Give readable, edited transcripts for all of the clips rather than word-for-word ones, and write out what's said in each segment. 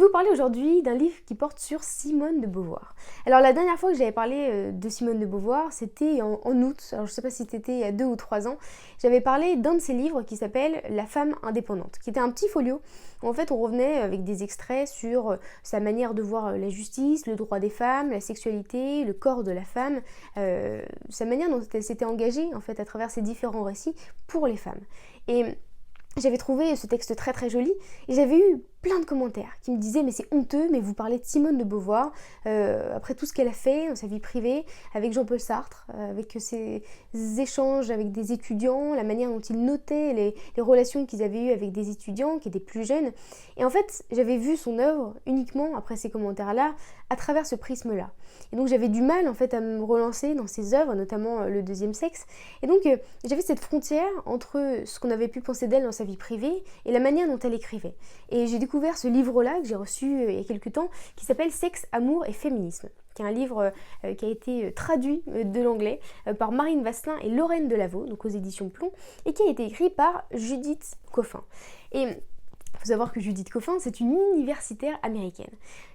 Je vais vous parler aujourd'hui d'un livre qui porte sur Simone de Beauvoir. Alors la dernière fois que j'avais parlé de Simone de Beauvoir, c'était en août, alors je ne sais pas si c'était il y a 2 ou 3 ans, j'avais parlé d'un de ses livres qui s'appelle La femme indépendante, qui était un petit folio où en fait on revenait avec des extraits sur sa manière de voir la justice, le droit des femmes, la sexualité, le corps de la femme, sa manière dont elle s'était engagée en fait à travers ces différents récits pour les femmes. Et j'avais trouvé ce texte très très joli et j'avais eu plein de commentaires qui me disaient mais c'est honteux, mais vous parlez de Simone de Beauvoir après tout ce qu'elle a fait dans sa vie privée avec Jean-Paul Sartre, avec ses échanges avec des étudiants, la manière dont il notait les relations qu'ils avaient eues avec des étudiants qui étaient plus jeunes. Et en fait j'avais vu son œuvre uniquement après ces commentaires-là à travers ce prisme-là. Et donc j'avais du mal en fait à me relancer dans ses œuvres, notamment Le Deuxième Sexe. Et donc j'avais cette frontière entre ce qu'on avait pu penser d'elle dans sa vie privée et la manière dont elle écrivait. Et j'ai découvert ce livre-là que j'ai reçu il y a quelques temps, qui s'appelle Sexe, amour et féminisme, qui est un livre qui a été traduit de l'anglais par Marine Vasselin et Lorraine Delaveau, donc aux éditions Plomb, et qui a été écrit par Judith Coffin. Et il faut savoir que Judith Coffin, c'est une universitaire américaine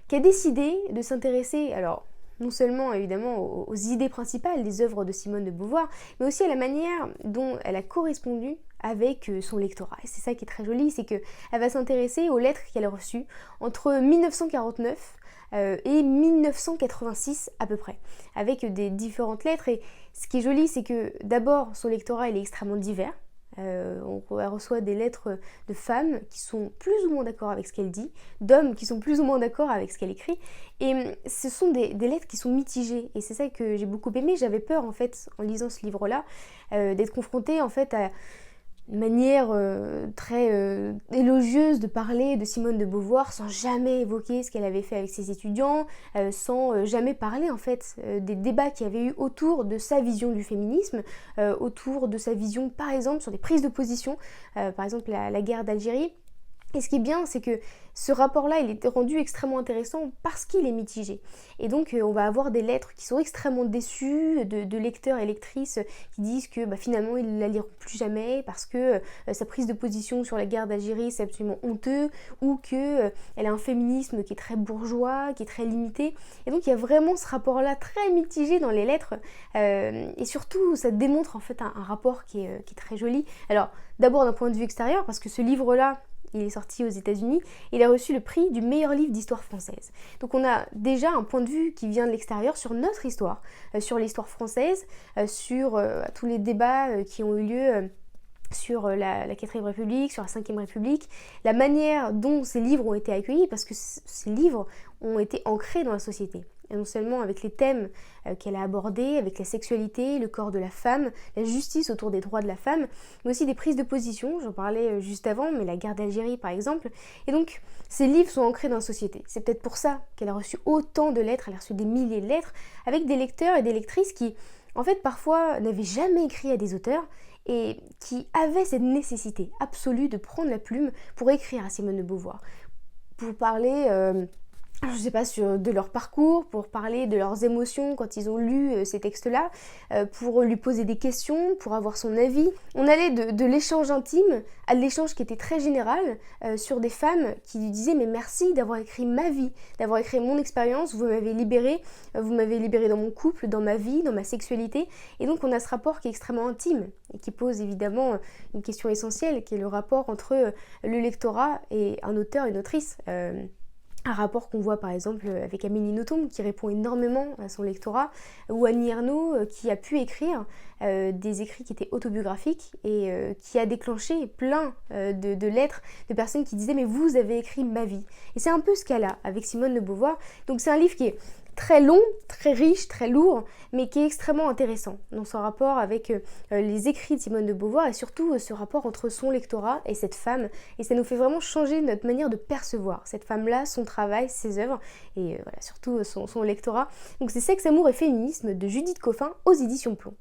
qui a décidé de s'intéresser, alors non seulement évidemment aux idées principales des œuvres de Simone de Beauvoir, mais aussi à la manière dont elle a correspondu avec son lectorat. Et c'est ça qui est très joli, c'est qu'elle va s'intéresser aux lettres qu'elle a reçues entre 1949 et 1986 à peu près, avec des différentes lettres. Et ce qui est joli, c'est que d'abord son lectorat il est extrêmement divers. Elle reçoit des lettres de femmes qui sont plus ou moins d'accord avec ce qu'elle dit, d'hommes qui sont plus ou moins d'accord avec ce qu'elle écrit, et ce sont des lettres qui sont mitigées, et c'est ça que j'ai beaucoup aimé. J'avais peur en fait en lisant ce livre-là d'être confrontée en fait à une manière très élogieuse de parler de Simone de Beauvoir sans jamais évoquer ce qu'elle avait fait avec ses étudiants, sans jamais parler en fait des débats qu'il y avait eu autour de sa vision du féminisme, autour de sa vision par exemple sur des prises de position, par exemple la guerre d'Algérie. Et ce qui est bien, c'est que ce rapport-là, il est rendu extrêmement intéressant parce qu'il est mitigé. Et donc, on va avoir des lettres qui sont extrêmement déçues, de lecteurs et lectrices qui disent que finalement, ils ne la liront plus jamais parce que sa prise de position sur la guerre d'Algérie, c'est absolument honteux, ou qu'elle a un féminisme qui est très bourgeois, qui est très limité. Et donc, il y a vraiment ce rapport-là très mitigé dans les lettres. Et surtout, ça démontre en fait un rapport qui est très joli. Alors, d'abord d'un point de vue extérieur, parce que ce livre-là, il est sorti aux États-Unis, il a reçu le prix du meilleur livre d'histoire française. Donc on a déjà un point de vue qui vient de l'extérieur sur notre histoire, sur l'histoire française, sur tous les débats qui ont eu lieu sur la 4ème République, sur la 5ème République, la manière dont ces livres ont été accueillis, parce que ces livres ont été ancrés dans la société. Et non seulement avec les thèmes qu'elle a abordés, avec la sexualité, le corps de la femme, la justice autour des droits de la femme, mais aussi des prises de position, j'en parlais juste avant, mais la guerre d'Algérie par exemple. Et donc, ces livres sont ancrés dans la société. C'est peut-être pour ça qu'elle a reçu autant de lettres, elle a reçu des milliers de lettres, avec des lecteurs et des lectrices qui, en fait, parfois n'avaient jamais écrit à des auteurs, et qui avaient cette nécessité absolue de prendre la plume pour écrire à Simone de Beauvoir, pour parler je sais pas, de leur parcours, pour parler de leurs émotions quand ils ont lu ces textes-là, pour lui poser des questions, pour avoir son avis. On allait de l'échange intime à l'échange qui était très général sur des femmes qui lui disaient « mais merci d'avoir écrit ma vie, d'avoir écrit mon expérience, vous m'avez libérée dans mon couple, dans ma vie, dans ma sexualité ». Et donc on a ce rapport qui est extrêmement intime et qui pose évidemment une question essentielle qui est le rapport entre le lectorat et un auteur, une autrice. Un rapport qu'on voit par exemple avec Amélie Nothomb qui répond énormément à son lectorat, ou Annie Ernaux qui a pu écrire des écrits qui étaient autobiographiques et qui a déclenché plein de lettres de personnes qui disaient « mais vous avez écrit ma vie ». Et c'est un peu ce qu'elle a avec Simone de Beauvoir. Donc c'est un livre qui est très long, très riche, très lourd, mais qui est extrêmement intéressant dans son rapport avec les écrits de Simone de Beauvoir et surtout ce rapport entre son lectorat et cette femme. Et ça nous fait vraiment changer notre manière de percevoir cette femme-là, son travail, ses œuvres et voilà, surtout son lectorat. Donc c'est Sexe, amour et féminisme de Judith Coffin aux éditions Plomb.